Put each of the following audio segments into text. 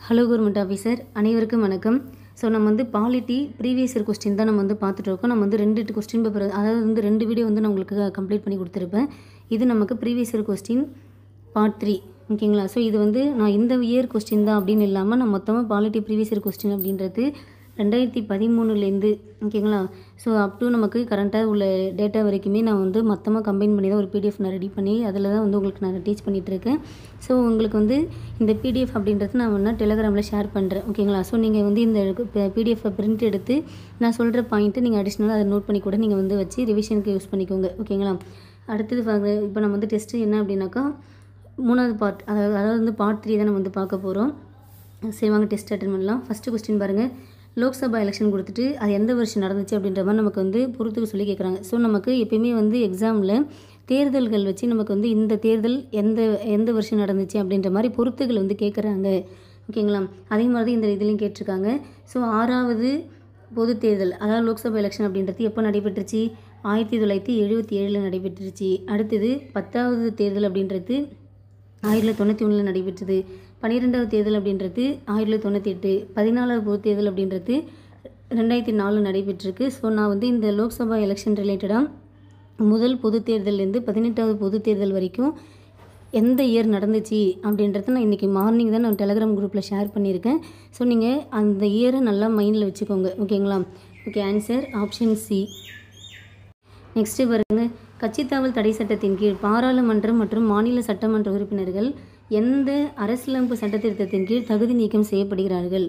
Hello government officer, அனைவருக்கும் வணக்கம். So நம்ம வந்து பாலிட்டி ப்ரீவியஸ் இயர் கொஸ்டின் தான் நம்ம வந்து பார்த்துட்டு இருக்கோம். நம்ம வந்து 2 கொஸ்டின் பேப்பர், அதாவது வந்து 2 வீடியோ வந்து நான் உங்களுக்கு கம்ப்ளீட் பண்ணி கொடுத்துருப்பேன். இது நமக்கு ப்ரீவியஸ் இயர் கொஸ்டின் பார்ட் 3, ஓகேங்களா? ஸோ இது வந்து நான் இந்த இயர் கொஸ்டின் தான் அப்படின்னு இல்லாமல் நான் மொத்தமாக பாலிட்டி ப்ரீவியஸ் இயர் கொஸ்டின் அப்படின்றது 2013 ஓகேங்களா? ஸோ அப் டு நமக்கு கரண்ட்டாக உள்ள டேட்டா வரைக்குமே நான் வந்து மொத்தமாக கம்பைன் பண்ணி தான் ஒரு பிடிஎஃப் நான் ரெடி பண்ணி அதில் தான் வந்து உங்களுக்கு நான் டீச் பண்ணிகிட்ருக்கேன். ஸோ உங்களுக்கு வந்து இந்த பிடிஎஃப் அப்படின்றது நான் வேணால் டெலகிராமில் ஷேர் பண்ணுறேன், ஓகேங்களா? ஸோ நீங்கள் வந்து இந்த பிடிஎஃப்பை பிரிண்ட் எடுத்து நான் சொல்கிற பாயிண்ட்டு நீங்கள் அடிஷ்னலாக அதை நோட் பண்ணி கூட நீங்கள் வந்து வச்சு ரிவிஷனுக்கு யூஸ் பண்ணிக்கோங்க, ஓகேங்களா? அடுத்தது இப்போ நம்ம வந்து டெஸ்ட்டு என்ன அப்படின்னாக்கா 3வது பார்ட், அதாவது வந்து பார்ட் 3 தான் நம்ம வந்து பார்க்க போகிறோம். சரி, வாங்க டெஸ்ட் அட்டென்ட் பண்ணலாம். ஃபஸ்ட்டு கொஸ்டின் பாருங்கள். லோக்சபா எலெக்ஷன் கொடுத்துட்டு அது எந்த வருஷம் நடந்துச்சு அப்படின்ற மாதிரி நமக்கு வந்து பொறுத்துக்க சொல்லி கேட்குறாங்க. ஸோ நமக்கு எப்பயுமே வந்து எக்ஸாமில் தேர்தல்கள் வச்சு நமக்கு வந்து இந்த தேர்தல் எந்த வருஷம் நடந்துச்சு அப்படின்ற மாதிரி பொறுத்துகள் வந்து கேட்குறாங்க, ஓகேங்களா? அதே மாதிரி தான் இந்த இதுலேயும் கேட்டிருக்காங்க. ஸோ 6வது பொது தேர்தல், அதாவது லோக்சபா எலெக்ஷன் அப்படின்றது எப்போ நடைபெற்றுச்சு? 1977 நடைபெற்றுச்சு. அடுத்தது 10வது தேர்தல் அப்படின்றது 1991 நடைபெற்றது. 12வது தேர்தல் அப்படின்றது 1998. 14வது பொது தேர்தல் அப்படின்றது 2004 நடைபெற்றிருக்கு. ஸோ நான் வந்து இந்த லோக்சபா எலெக்ஷன் ரிலேட்டடாக முதல் பொது தேர்தல்லேருந்து 18வது பொது தேர்தல் வரைக்கும் எந்த இயர் நடந்துச்சு அப்படின்றத நான் இன்றைக்கி மார்னிங் தான் நான் டெலகிராம் குரூப்பில் ஷேர் பண்ணியிருக்கேன். ஸோ நீங்கள் அந்த இயரை நல்லா மைண்டில் வச்சுக்கோங்க, ஓகேங்களா? Okay, answer option C. Next பாருங்க. கட்சித்தாவல் தடை சட்டத்தின் கீழ் பாராளுமன்றம் மற்றும் மாநில சட்டமன்ற உறுப்பினர்கள் எந்த அரசியலமைப்பு சட்டத்திருத்தத்தின் கீழ் தகுதி நீக்கம் செய்யப்படுகிறார்கள்?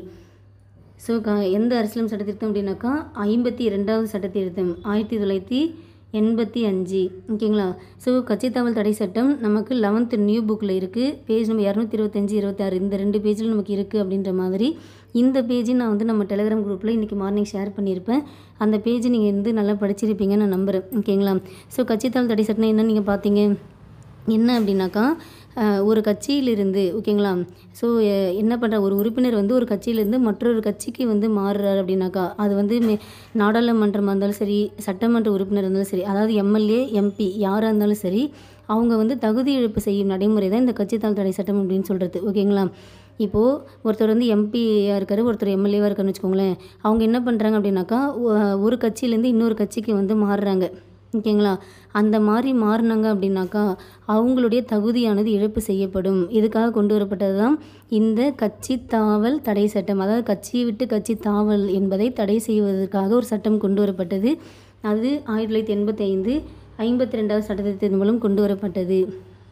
ஸோ எந்த அரசியலமைப்பு சட்டத்திருத்தம் அப்படின்னாக்கா 52வது சட்டத்திருத்தம் 1985, ஓகேங்களா? ஸோ கட்சித்தாவல் தடை சட்டம் நமக்கு 11th நியூ புக்கில் இருக்குது. பேஜ் நம்ம 225, 26 இந்த 2 பேஜில் நமக்கு இருக்குது அப்படின்ற மாதிரி இந்த பேஜை நான் வந்து நம்ம டெலகிராம் குரூப்பில் இன்றைக்கி மார்னிங் ஷேர் பண்ணியிருப்பேன். அந்த பேஜ் நீங்கள் வந்து நல்லா படிச்சிருப்பீங்கன்னு நான் நம்புகிறேன், ஓகேங்களா? ஸோ கட்சித்தாவல் தடை சட்டம் என்ன நீங்கள் பார்த்தீங்க என்ன அப்படின்னாக்கா, ஒரு கட்சியிலிருந்து, ஓகேங்களா? ஸோ என்ன பண்ணுற ஒரு உறுப்பினர் வந்து ஒரு கட்சியிலேருந்து மற்றொரு கட்சிக்கு வந்து மாறுறாரு அப்படின்னாக்கா அது வந்து நாடாளுமன்றமாக இருந்தாலும் சரி, சட்டமன்ற உறுப்பினர் இருந்தாலும் சரி, அதாவது எம்எல்ஏ எம்பி யாராக இருந்தாலும் சரி, அவங்க வந்து தகுதி இழப்பு செய்யும் நடைமுறை தான் இந்த கட்சித்தாவல் தடை சட்டம் அப்படின்னு சொல்கிறது, ஓகேங்களா? இப்போது ஒருத்தர் வந்து எம்பியாக இருக்கார், ஒருத்தர் எம்எல்ஏவாக இருக்காருன்னு வச்சுக்கோங்களேன். அவங்க என்ன பண்ணுறாங்க அப்படின்னாக்கா ஒரு கட்சியிலேருந்து இன்னொரு கட்சிக்கு வந்து மாறுறாங்க, ஓகேங்களா? அந்த மாதிரி மாறினாங்க அப்படின்னாக்கா அவங்களுடைய தகுதியானது இழப்பு செய்யப்படும். இதுக்காக கொண்டு வரப்பட்டது தான் இந்த கட்சி தாவல் தடை சட்டம். அதாவது கட்சியை விட்டு கட்சி தாவல் என்பதை தடை செய்வதற்காக ஒரு சட்டம் கொண்டு வரப்பட்டது. அது 1985 52வது சட்டத்தின் மூலம் கொண்டு வரப்பட்டது,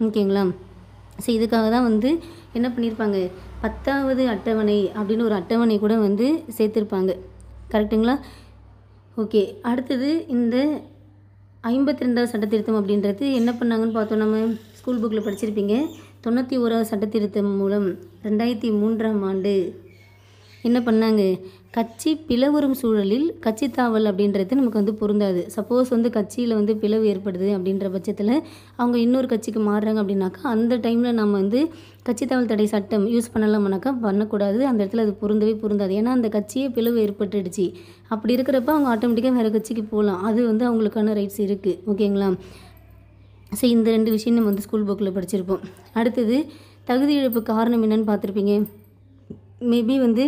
ஓகேங்களா? ஸோ இதுக்காக தான் வந்து என்ன பண்ணியிருப்பாங்க, 10வது அட்டவணை அப்படின்னு ஒரு அட்டவணை கூட வந்து சேர்த்துருப்பாங்க, கரெக்டுங்களா? ஓகே, அடுத்தது இந்த 52வது சட்டத்திருத்தம் அப்படின்றது என்ன பண்ணாங்கன்னு பார்த்தோம். நம்ம ஸ்கூல் புக்கில் படிச்சிருப்பீங்க. 91வது சட்டத்திருத்தம் மூலம் 2003ஆம் ஆண்டு என்ன பண்ணாங்க, கட்சி பிளவுறும் சூழலில் கட்சித்தாவல் அப்படின்றது நமக்கு வந்து பொருந்தாது. சப்போஸ் வந்து கட்சியில் வந்து பிளவு ஏற்படுது அப்படின்ற பட்சத்தில் அவங்க இன்னொரு கட்சிக்கு மாறுறாங்க அப்படின்னாக்கா அந்த டைமில் நம்ம வந்து கட்சித்தாவல் தடை சட்டம் யூஸ் பண்ணலாம்னாக்கா பண்ணக்கூடாது. அந்த இடத்துல அது பொருந்தாது. ஏன்னா அந்த கட்சியே பிளவு ஏற்பட்டுடுச்சு. அப்படி இருக்கிறப்ப அவங்க ஆட்டோமேட்டிக்காக வேறு கட்சிக்கு போகலாம். அது வந்து அவங்களுக்கான ரைட்ஸ் இருக்குது, ஓகேங்களா? ஸோ இந்த 2 விஷயம் நம்ம வந்து ஸ்கூல் புக்கில் படிச்சிருப்போம். அடுத்தது தகுதி இழப்பு காரணம் என்னன்னு பார்த்துருப்பீங்க. மேபி வந்து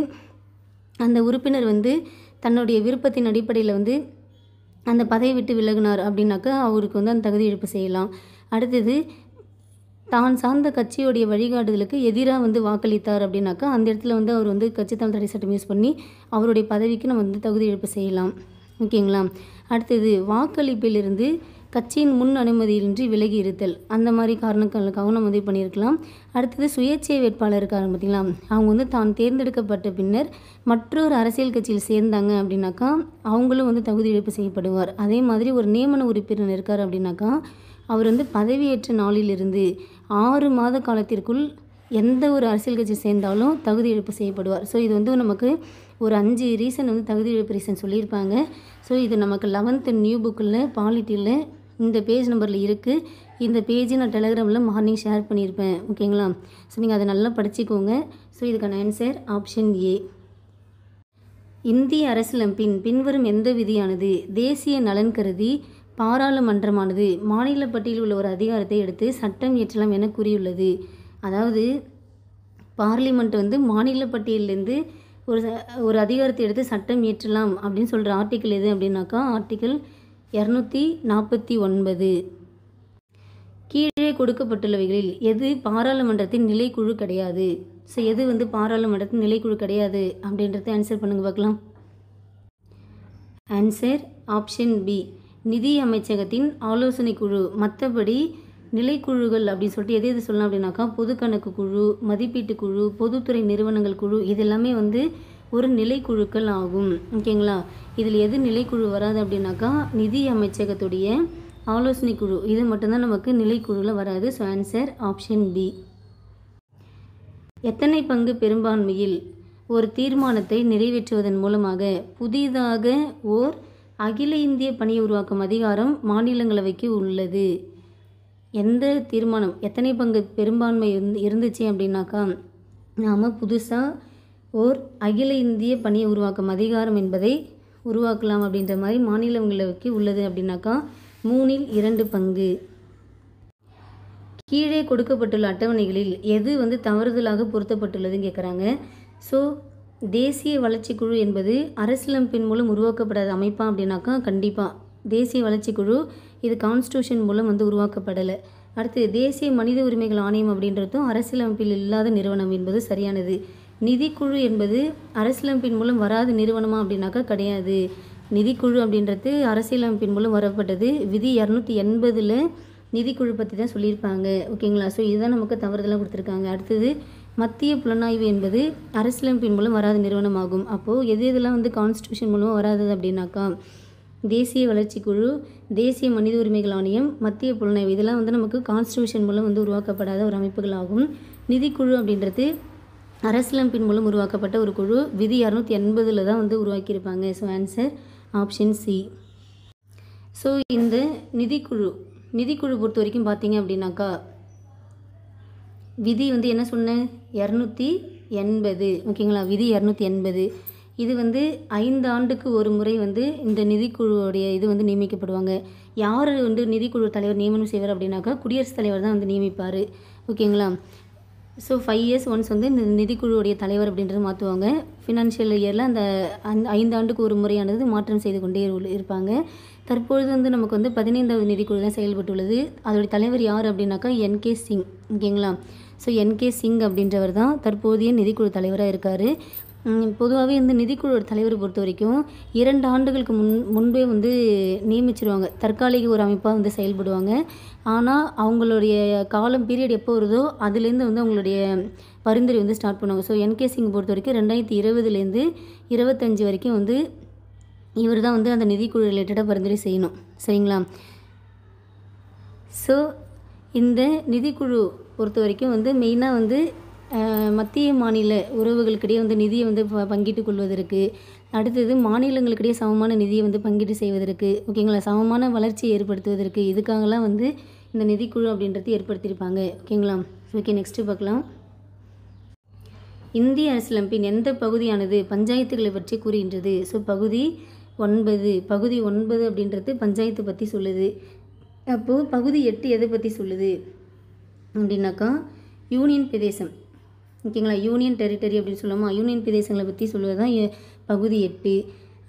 அந்த உறுப்பினர் வந்து தன்னுடைய விருப்பத்தின் அடிப்படையில் வந்து அந்த பதவியை விட்டு விலகினார் அப்படின்னாக்கா அவருக்கு வந்து அந்த தகுதி இழப்பு செய்யலாம். அடுத்தது தான் சார்ந்த கட்சியோடைய வழிகாட்டுதலுக்கு எதிராக வந்து வாக்களித்தார் அப்படின்னாக்கா அந்த இடத்துல வந்து அவர் வந்து கட்சித்தாவல் தடை சட்டம் யூஸ் பண்ணி அவருடைய பதவிக்கு நம்ம வந்து தகுதி இழப்பு செய்யலாம், ஓகேங்களா? அடுத்தது வாக்களிப்பிலிருந்து கட்சியின் முன் அனுமதியின்றி விலகி இருத்தல், அந்த மாதிரி காரணங்களுக்காக நம்ம இது பண்ணியிருக்கலாம். அடுத்தது சுயேட்சை வேட்பாளர் இருக்காங்க பார்த்தீங்களா, அவங்க வந்து தான் தேர்ந்தெடுக்கப்பட்ட பின்னர் மற்றொரு அரசியல் கட்சியில் சேர்ந்தாங்க அப்படின்னாக்கா அவங்களும் வந்து தகுதி இழப்பு செய்யப்படுவார். அதே மாதிரி ஒரு நியமன உறுப்பினர் இருக்கார் அப்படின்னாக்கா அவர் வந்து பதவியேற்ற நாளிலிருந்து 6 மாத காலத்திற்குள் எந்த ஒரு அரசியல் கட்சி சேர்ந்தாலும் தகுதி இழப்பு செய்யப்படுவார். ஸோ இது வந்து நமக்கு ஒரு 5 ரீசன் வந்து தகுதி இழப்பு ரீசன் சொல்லியிருப்பாங்க. ஸோ இது நமக்கு 11th நியூ புக்கில் பாலிட்டியில் இந்த பேஜ் நம்பரில் இருக்குது. இந்த பேஜை நான் டெலகிராமில் மார்னிங் ஷேர் பண்ணியிருப்பேன், ஓகேங்களா? ஸோ நீங்கள் அதை நல்லா படிச்சுக்கோங்க. ஸோ இதுக்கான ஆன்சர் ஆப்ஷன் ஏ. இந்திய அரசியலமைப்பின் பின்வரும் எந்த விதியானது தேசிய நலன் கருதி பாராளுமன்றமானது மாநில பட்டியலில் உள்ள ஒரு அதிகாரத்தை எடுத்து சட்டம் இயற்றலாம் என கூறியுள்ளது? அதாவது பார்லிமெண்ட் வந்து மாநில பட்டியலிருந்து ஒரு அதிகாரத்தை எடுத்து சட்டம் இயற்றலாம் அப்படின்னு சொல்கிற ஆர்டிக்கிள் எது அப்படின்னாக்கா ஆர்டிக்கிள் 249. கீழே கொடுக்கப்பட்டுள்ளவைகளில் எது பாராளுமன்றத்தின் நிலைக்குழு கிடையாது? ஸோ எது வந்து பாராளுமன்றத்தின் நிலைக்குழு கிடையாது அப்படின்றத ஆன்சர் பண்ணுங்க பார்க்கலாம். ஆன்சர் ஆப்ஷன் பி, நிதி அமைச்சகத்தின் ஆலோசனை குழு. மற்றபடி நிலைக்குழுக்கள் அப்படின்னு சொல்லிட்டு எது எது சொல்லலாம் அப்படின்னாக்கா பொது கணக்கு குழு, மதிப்பீட்டு குழு, பொதுத்துறை நிறுவனங்கள் குழு, இது எல்லாமே வந்து ஒரு நிலைக்குழுக்கள் ஆகும். ஓகேங்களா? இதில் எது நிலைக்குழு வராது அப்படின்னாக்கா நிதி அமைச்சகத்துடைய ஆலோசனை குழு, இது மட்டும்தான் நமக்கு நிலைக்குழுவில் வராது. So answer option B. எத்தனை பங்கு பெரும்பான்மையில் ஒரு தீர்மானத்தை நிறைவேற்றுவதன் மூலமாக புதிதாக ஓர் அகில இந்திய பணியை உருவாக்கும் அதிகாரம் மாநிலங்களவைக்கு உள்ளது? எந்த தீர்மானம் எத்தனை பங்கு பெரும்பான்மை இருந்துச்சு அப்படின்னாக்கா நாம் புதுசாக ஓர் அகில இந்திய பணியை உருவாக்கும் அதிகாரம் என்பதை உருவாக்கலாம் அப்படின்ற மாதிரி மாநிலங்களவைக்கு உள்ளது அப்படின்னாக்கா 3/2 பங்கு. கீழே கொடுக்கப்பட்டுள்ள அட்டவணைகளில் எது வந்து தவறுதலாக பொருத்தப்பட்டுள்ளதுன்னு கேட்குறாங்க. ஸோ தேசிய வளர்ச்சி குழு என்பது அரசியலமைப்பின் மூலம் உருவாக்கப்படாத அமைப்பா அப்படின்னாக்கா கண்டிப்பாக தேசிய வளர்ச்சி குழு இது கான்ஸ்டியூஷன் மூலம் வந்து உருவாக்கப்படலை. அடுத்து தேசிய மனித உரிமைகள் ஆணையம் அப்படின்றதும் அரசியலமைப்பில் இல்லாத நிறுவனம் என்பது சரியானது. நிதிக்குழு என்பது அரசியலமைப்பின் மூலம் வராத நிறுவனமா அப்படின்னாக்கா கிடையாது. நிதிக்குழு அப்படின்றது அரசியலமைப்பின் மூலம் வரப்பட்டது. விதி 280ல் நிதிக்குழு பற்றி தான் சொல்லியிருப்பாங்க. ஓகேங்களா? ஸோ இதுதான் நமக்கு தவறுதலாக கொடுத்துருக்காங்க. அடுத்தது மத்திய புலனாய்வு என்பது அரசியலமைப்பின் மூலம் வராத நிறுவனமாகும். அப்போது எது எதெல்லாம் வந்து கான்ஸ்டியூஷன் மூலமாக வராதது அப்படின்னாக்கா தேசிய வளர்ச்சி குழு, தேசிய மனித உரிமைகள் ஆணையம், மத்திய புலனாய்வு, இதெல்லாம் வந்து நமக்கு கான்ஸ்டியூஷன் மூலம் வந்து உருவாக்கப்படாத ஒரு அமைப்புகள் ஆகும். நிதிக்குழு அப்படின்றது அரசியலமைப்பின் மூலம் உருவாக்கப்பட்ட ஒரு குழு. விதி 280ல் தான் வந்து உருவாக்கியிருப்பாங்க. So answer option C. So இந்த நிதிக்குழு பொறுத்த வரைக்கும் பார்த்தீங்க அப்படின்னாக்கா விதி வந்து என்ன சொன்னேன் 280. ஓகேங்களா? விதி 280 இது வந்து 5 ஆண்டுக்கு ஒரு முறை வந்து இந்த நிதிக்குழுவுடைய இது வந்து நியமிக்கப்படுவாங்க. யார் வந்து நிதிக்குழு தலைவர் நியமனம் செய்வார் அப்படின்னாக்கா குடியரசுத் தலைவர் தான் வந்து நியமிப்பார். ஓகேங்களா? ஸோ 5 years ஒன்ஸ் வந்து இந்த நிதிக்குழுவுடைய தலைவர் அப்படின்றது மாற்றுவாங்க. ஃபினான்ஷியல் இயரில் அந்த 5 ஆண்டுக்கு ஒரு முறையானது மாற்றம் செய்து கொண்டே இருப்பாங்க. தற்பொழுது வந்து நமக்கு வந்து 15வது நிதிக்குழு தான் செயல்பட்டுள்ளது. அதோடைய தலைவர் யார் அப்படின்னாக்கா என்கே சிங். ஓகேங்களா? ஸோ என்கே சிங் அப்படின்றவர் தான் தற்போதைய நிதிக்குழு தலைவராக இருக்கார். பொதுவாகவே இந்த நிதிக்குழு தலைவரை பொறுத்த வரைக்கும் 2 ஆண்டுகளுக்கு முன்பே வந்து நியமிச்சிருவாங்க. தற்காலிக ஒரு அமைப்பாக வந்து செயல்படுவாங்க. ஆனால் அவங்களுடைய காலம் பீரியட் எப்போ வருதோ அதுலேருந்து வந்து அவங்களுடைய பரிந்துரை வந்து ஸ்டார்ட் பண்ணுவாங்க. ஸோ என்கே சிங் பொறுத்த வரைக்கும் 2020லேருந்து 25 வரைக்கும் வந்து இவர் தான் வந்து அந்த நிதிக்குழு ரிலேட்டடாக பரிந்துரை செய்யணும். சரிங்களா? ஸோ இந்த நிதிக்குழு பொறுத்த வரைக்கும் வந்து மெயினாக வந்து மத்திய மாநில உறவுகளுக்கிடையே வந்து நிதியை வந்து பங்கிட்டு கொள்வதற்கு, அடுத்தது மாநிலங்களுக்கிடையே சமமான நிதியை வந்து பங்கீடு செய்வதற்கு, ஓகேங்களா, சமமான வளர்ச்சியை ஏற்படுத்துவதற்கு, இதுக்காகலாம் வந்து இந்த நிதிக்குழு அப்படின்றது ஏற்படுத்தியிருப்பாங்க. ஓகேங்களா? ஓகே, நெக்ஸ்ட்டு பார்க்கலாம். இந்திய அரசியலமைப்பின் எந்த பகுதியானது பஞ்சாயத்துகளை பற்றி கூறுகின்றது? ஸோ பகுதி 9 அப்படின்றது பஞ்சாயத்து பற்றி சொல்லுது. அப்போது பகுதி 8 எதை பற்றி சொல்லுது அப்படின்னாக்கா யூனியன் பிரதேசம். ஓகேங்களா? யூனியன் டெரிட்டரி அப்படின்னு சொல்லுவோமா, யூனியன் பிரதேசங்களை பற்றி சொல்லுவது தான் பகுதி 8.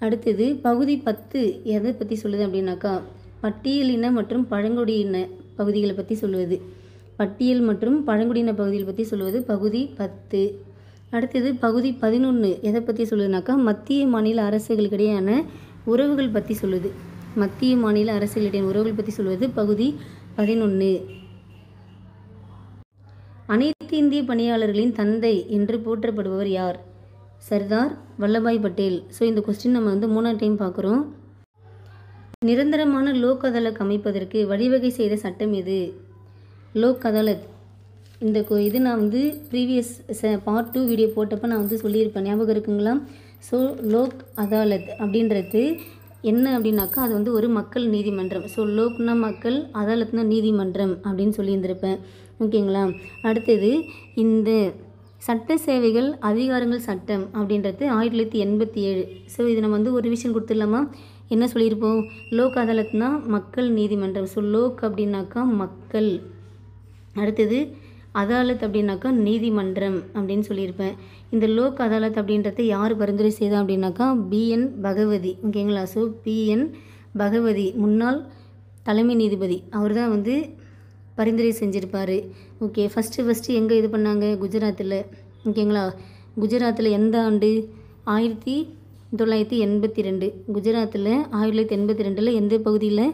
அடுத்தது பகுதி 10 எதை பற்றி சொல்லுது அப்படின்னாக்கா பட்டியலின மற்றும் பழங்குடியின பகுதிகளை பற்றி சொல்லுவது. பட்டியல் மற்றும் பழங்குடியின பகுதிகளை பற்றி சொல்லுவது பகுதி 10. அடுத்தது பகுதி 11 எதை பற்றி சொல்லுதுனாக்கா மத்திய மாநில அரசுகளுக்கிடையான உறவுகள் பற்றி சொல்லுது. மத்திய மாநில அரசுகளிடையே உறவுகள் பற்றி சொல்வது பகுதி 11. அனைத்து இந்திய பணியாளர்களின் தந்தை என்று போற்றப்படுபவர் யார்? சர்தார் வல்லபாய் பட்டேல். ஸோ இந்த கொஸ்டின் நம்ம வந்து 3ஆம் டைம் பார்க்குறோம். நிரந்தரமான லோக் அதாலத் அமைப்பதற்கு வழிவகை செய்த சட்டம் எது? லோக் அதாலத் இந்த இது நான் வந்து ப்ரீவியஸ் பார்ட் 2 வீடியோ போட்டப்போ நான் வந்து சொல்லியிருப்பேன், ஞாபகம் இருக்குங்களா? ஸோ லோக் அதாலத் அப்படின்றது என்ன அப்படின்னாக்கா அது வந்து ஒரு மக்கள் நீதிமன்றம். ஸோ லோக்னா மக்கள், அதாலத்னா நீதிமன்றம் அப்படின்னு சொல்லியிருந்திருப்பேன். ஓகேங்களா? அடுத்தது இந்த சட்ட சேவைகள் அதிகாரங்கள் சட்டம் அப்படின்றது 1987. ஸோ இது நம்ம வந்து ஒரு விஷயம் கொடுத்துடலாமா? என்ன சொல்லியிருப்போம்? லோக் அதாலத்னா மக்கள் நீதிமன்றம். ஸோ லோக் அப்படின்னாக்கா மக்கள். அடுத்தது அதாலத் அப்படின்னாக்கா நீதிமன்றம் அப்படின்னு சொல்லியிருப்பேன். இந்த லோக் அதாலத் அப்படின்றத யார் பரிந்துரை செய்தா அப்படின்னாக்கா பிஎன் பகவதி. ஓகேங்களா. ஸோ பிஎன் பகவதி முன்னாள் தலைமை நீதிபதி அவர் தான் வந்து பரிந்துரை செஞ்சுருப்பார். ஓகே. ஃபஸ்ட்டு எங்கே இது பண்ணாங்க? குஜராத்தில். ஓகேங்களா. குஜராத்தில் எந்த ஆண்டு? 1982. குஜராத்தில் 1982 எந்த பகுதியில்?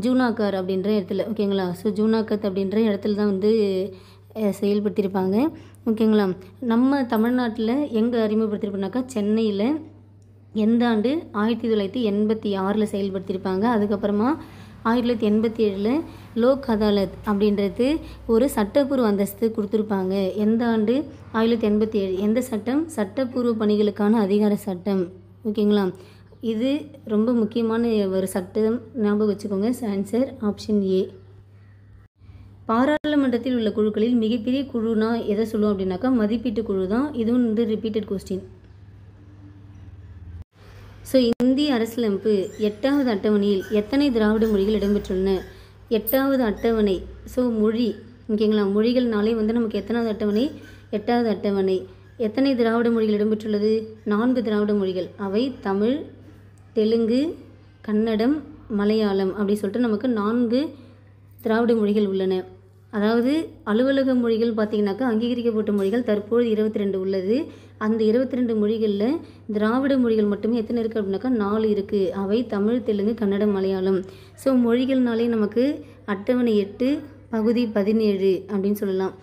ஜூனாகர் அப்படின்ற இடத்துல. ஓகேங்களா. ஸோ ஜூனாகத் அப்படின்ற இடத்துல தான் வந்து செயல்படுத்தியிருப்பாங்க. ஓகேங்களா. நம்ம தமிழ்நாட்டில் எங்கே அறிமுகப்படுத்தியிருப்போம்னாக்கா சென்னையில் எந்த ஆண்டு? 1986 செயல்படுத்தியிருப்பாங்க. அதுக்கப்புறமா 1987 லோக் அதாலத் அப்படின்றது ஒரு சட்டப்பூர்வ அந்தஸ்து கொடுத்துருப்பாங்க. எந்த ஆண்டு? 1987. எந்த சட்டம்? சட்டப்பூர்வ பணிகளுக்கான அதிகார சட்டம். ஓகேங்களா. இது ரொம்ப முக்கியமான ஒரு சட்டம், ஞாபகம் வச்சுக்கோங்க. Answer option A. பாராளுமன்றத்தில் உள்ள குழுக்களில் மிகப்பெரிய குழுனா எதை சொல்லுவோம் அப்படின்னாக்கா மதிப்பீட்டு குழு தான். இதுவும் வந்து ரிப்பீட்டட் கொஸ்டின். ஸோ இந்திய அரசியலமைப்பு 8வது அட்டவணையில் எத்தனை திராவிட மொழிகள் இடம்பெற்றுள்ளன? 8வது அட்டவணை. ஸோ மொழி. ஓகேங்களா. மொழிகள்னாலே வந்து நமக்கு எத்தனாவது அட்டவணை? 8வது அட்டவணை. எத்தனை திராவிட மொழிகள் இடம்பெற்றுள்ளது? 4 திராவிட மொழிகள். அவை தமிழ், தெலுங்கு, கன்னடம், மலையாளம் அப்படி சொல்லிட்டு நமக்கு 4 திராவிட மொழிகள் உள்ளன. அதாவது அலுவலக மொழிகள் பார்த்திங்கனாக்கா அங்கீகரிக்கப்பட்ட மொழிகள் தற்போது 22 உள்ளது. அந்த 22 மொழிகளில் திராவிட மொழிகள் மட்டுமே எத்தனை இருக்குது அப்படின்னாக்கா 4 இருக்குது. அவை தமிழ், தெலுங்கு, கன்னடம், மலையாளம். ஸோ மொழிகள்னாலே நமக்கு அட்டவணை 8 பகுதி 17 அப்படின்னு சொல்லலாம்.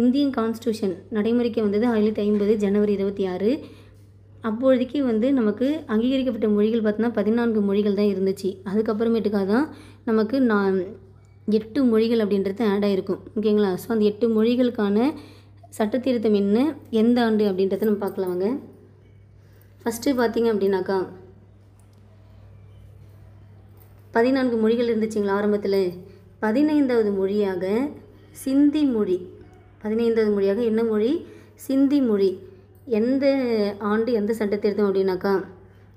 இந்தியன் கான்ஸ்டியூஷன் நடைமுறைக்கு வந்தது 1950 ஜனவரி 26. அப்பொழுதைக்கு வந்து நமக்கு அங்கீகரிக்கப்பட்ட மொழிகள் பார்த்தோன்னா 14 மொழிகள் தான் இருந்துச்சு. அதுக்கப்புறமேட்டுக்காக தான் நமக்கு 8 மொழிகள் அப்படின்றது ஆட் ஆகிருக்கும். ஓகேங்களா. ஸோ அந்த 8 மொழிகளுக்கான சட்டத்திருத்தம் என்ன, எந்த ஆண்டு அப்படின்றத நம்ம பார்க்கலாங்க. ஃபஸ்ட்டு பார்த்திங்க அப்படின்னாக்கா 14 மொழிகள் இருந்துச்சுங்களா ஆரம்பத்தில். 15வது மொழியாக சிந்தி மொழி. 15வது மொழியாக என்ன மொழி? சிந்தி மொழி. எந்த ஆண்டு எந்த சட்டத்திருத்தம் அப்படின்னாக்கா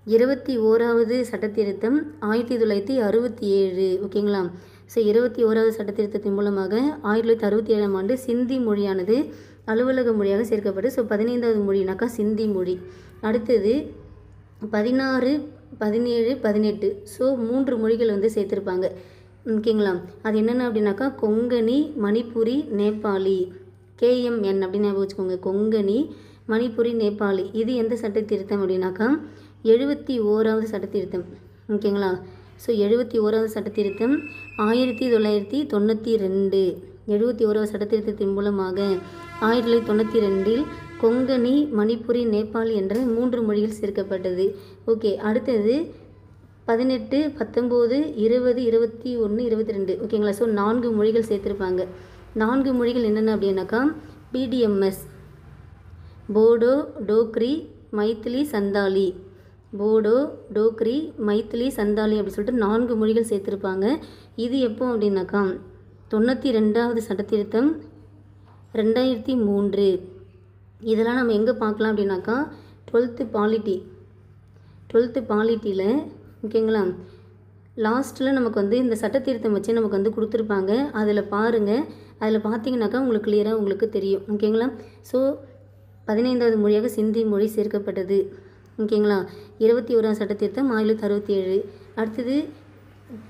21வது சட்டத்திருத்தம் 1967. ஓகேங்களா. ஸோ 21வது சட்டத்திருத்தத்தின் மூலமாக 1967ஆம் ஆண்டு சிந்தி மொழியானது அலுவலக மொழியாக சேர்க்கப்பட்டு ஸோ 15வது மொழினாக்கா சிந்தி மொழி. அடுத்தது 16, 17, 18. ஸோ 3 மொழிகள் வந்து சேர்த்துருப்பாங்க. ஓகேங்களா. அது என்னென்ன அப்படின்னாக்கா கொங்கணி, மணிப்புரி, நேபாளி. KMN அப்படின்னு ஞாபகம் வச்சுக்கோங்க. கொங்கணி, மணிப்புரி, நேபாளி. இது எந்த சட்டத்திருத்தம் அப்படின்னாக்கா 71வது சட்டத்திருத்தம். ஓகேங்களா. ஸோ 71வது சட்டத்திருத்தம் 1992. 71வது சட்டத்திருத்தத்தின் மூலமாக 1992 கொங்கணி, மணிப்புரி, நேபாளி என்ற 3 மொழிகள் சேர்க்கப்பட்டது. ஓகே. அடுத்தது 18, 19, 20, 21, 22. ஓகேங்களா. ஸோ 4 மொழிகள் சேர்த்துருப்பாங்க. 4 மொழிகள் என்னென்ன அப்படின்னாக்கா BDMS, போடோ, டோக்ரி, மைத்திலி, சந்தாலி. போடோ, டோக்ரி, மைத்திலி, சந்தாலி அப்படி சொல்லிட்டு 4 மொழிகள் சேர்த்துருப்பாங்க. இது எப்போ அப்படின்னாக்கா 92வது சட்டத்திருத்தம் 2003. இதெல்லாம் நம்ம எங்கே பார்க்கலாம் அப்படின்னாக்கா 12th பாலிட்டியில். ஓகேங்களா. லாஸ்ட்டில் நமக்கு வந்து இந்த சட்டத்திருத்தம் வச்சு நமக்கு வந்து கொடுத்துருப்பாங்க. அதில் பாருங்கள். அதில் பார்த்தீங்கன்னாக்கா உங்களுக்கு கிளியராக உங்களுக்கு தெரியும். ஓகேங்களா. ஸோ 15வது மொழியாக சிந்தி மொழி சேர்க்கப்பட்டது. ஓகேங்களா. 21ஆம் சட்டத்திருத்தம் 1967. அடுத்தது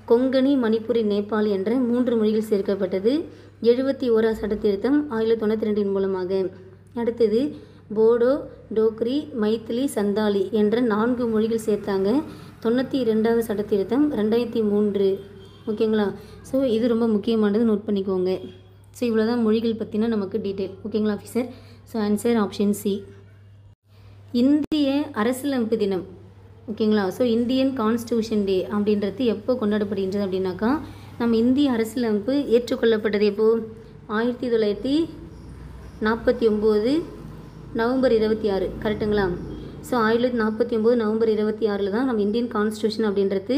கொங்கணி, மணிப்புரி, நேபாளி என்ற 3 மொழிகள் சேர்க்கப்பட்டது. 71ஆம் சட்டத்திருத்தம் 1992 மூலமாக. அடுத்தது போடோ, டோக்ரி, மைத்திலி, சந்தாலி என்ற 4 மொழிகள் சேர்த்தாங்க. 92வது சட்டத்திருத்தம் 2003. ஓகேங்களா. ஸோ இது ரொம்ப முக்கியமானது, நோட் பண்ணிக்கோங்க. ஸோ இவ்வளோ தான் மொழிகள் பற்றின நமக்கு டீட்டெயில். ஓகேங்களா officer. So answer option C. இந்திய அரசியலமைப்பு தினம். ஓகேங்களா. ஸோ இந்தியன் கான்ஸ்டியூஷன் டே அப்படின்றது எப்போ கொண்டாடப்படுகின்றது அப்படின்னாக்கா நம்ம இந்திய அரசியலமைப்பு ஏற்றுக்கொள்ளப்பட்டது எப்போது? 1949 நவம்பர் 26. கரெக்டுங்களா. ஸோ 1949 நவம்பர் 26 தான் நம்ம இந்தியன் கான்ஸ்டியூஷன் அப்படின்றது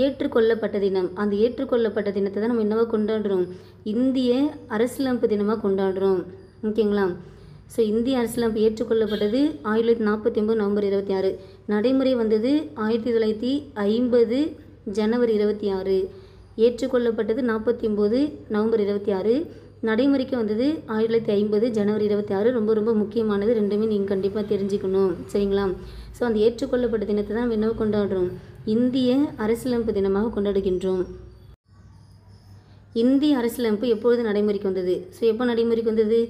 ஏற்றுக்கொள்ளப்பட்ட தினம். அந்த ஏற்றுக்கொள்ளப்பட்ட தினத்தை தான் நம்ம என்னவா கொண்டாடுறோம்? இந்திய அரசியலமைப்பு தினமாக கொண்டாடுறோம். ஓகேங்களா. ஸோ இந்திய அரசியலமைப்பு ஏற்றுக்கொள்ளப்பட்டது 1949 நவம்பர் 26. நடைமுறை வந்தது 1950 ஜனவரி 26. ஏற்றுக்கொள்ளப்பட்டது 49 நவம்பர் 26. நடைமுறைக்கு வந்தது 1950 ஜனவரி 26. ரொம்ப ரொம்ப முக்கியமானது, ரெண்டுமே நீங்கள் கண்டிப்பாக தெரிஞ்சுக்கணும். சரிங்களா? ஸோ அந்த ஏற்றுக்கொள்ளப்பட்ட தினத்தை தான் நம்ம என்ன கொண்டாடுறோம்? இந்திய அரசியலமைப்பு தினமாக கொண்டாடுகின்றோம். இந்திய அரசியலமைப்பு எப்பொழுது நடைமுறைக்கு வந்தது? ஸோ எப்போ நடைமுறைக்கு வந்தது?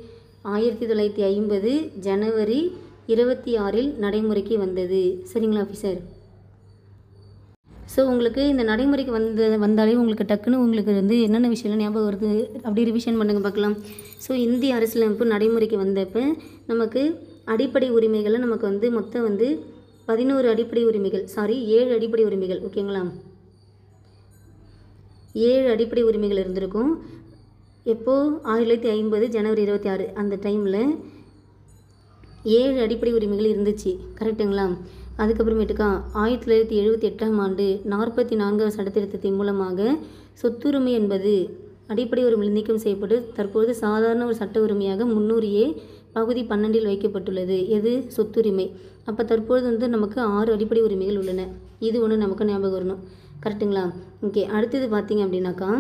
1950 ஜனவரி 26 நடைமுறைக்கு வந்தது. சரிங்களா ஆஃபீஸர்? ஸோ உங்களுக்கு இந்த நடைமுறைக்கு வந்தாலே உங்களுக்கு டக்குன்னு உங்களுக்கு வந்து என்னென்ன விஷயம்லாம் ஞாபகம் வருது அப்படி ரிவிஷன் பண்ணுங்க பார்க்கலாம். ஸோ இந்திய அரசியலமைப்பு நடைமுறைக்கு வந்தப்போ நமக்கு அடிப்படை உரிமைகளை நமக்கு வந்து மொத்தம் வந்து 11 அடிப்படை உரிமைகள், 7 அடிப்படை உரிமைகள். ஓகேங்களா? 7 அடிப்படை உரிமைகள் இருந்திருக்கும். எப்போது? 1950 ஜனவரி 26 அந்த டைமில் 7 அடிப்படை உரிமைகள் இருந்துச்சு. கரெக்டுங்களா? அதுக்கப்புறமேட்டுக்கா 1978ஆம் ஆண்டு 44வது சட்டத்திருத்தத்தின் மூலமாக சொத்துரிமை என்பது அடிப்படை உரிமை நீக்கம் செய்யப்பட்டு தற்போது சாதாரண ஒரு சட்ட உரிமையாக 300A பகுதி 12 வைக்கப்பட்டுள்ளது. எது? சொத்துரிமை. அப்போ தற்பொழுது வந்து நமக்கு 6 அடிப்படை உரிமைகள் உள்ளன. இது ஒன்று நமக்கு ஞாபகம் வரணும். கரெக்டுங்களா? ஓகே. அடுத்தது பார்த்திங்க அப்படின்னாக்கா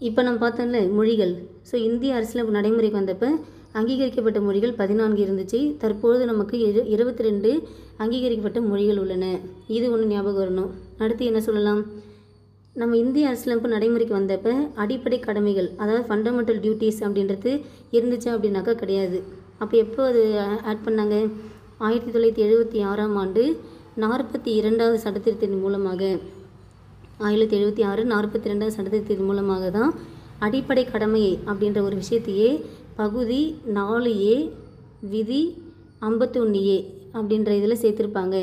இப்போ நம்ம பார்த்தோம்ல மொழிகள். ஸோ இந்திய அரசியலமைப்பு நடைமுறைக்கு வந்தப்போ அங்கீகரிக்கப்பட்ட மொழிகள் 14 இருந்துச்சு. தற்பொழுது நமக்கு 22 அங்கீகரிக்கப்பட்ட மொழிகள் உள்ளன. இது ஒன்று ஞாபகம் வரணும். அடுத்து என்ன சொல்லலாம்? நம்ம இந்திய அரசியலமைப்பு நடைமுறைக்கு வந்தப்போ அடிப்படை கடமைகள், அதாவது ஃபண்டமெண்டல் டியூட்டிஸ் அப்படின்றது இருந்துச்சா அப்படின்னாக்கா கிடையாது. அப்போ எப்போ அது ஆட் பண்ணாங்க? 1976ஆம் ஆண்டு 42வது சட்டத்திருத்தத்தின் மூலமாக 1976 42வது சட்டத்திருத்தத்தின் மூலமாக தான் அடிப்படை கடமை அப்படின்ற ஒரு விஷயத்தையே பகுதி 4A விதி 51A அப்படின்ற இதில் சேர்த்துருப்பாங்க.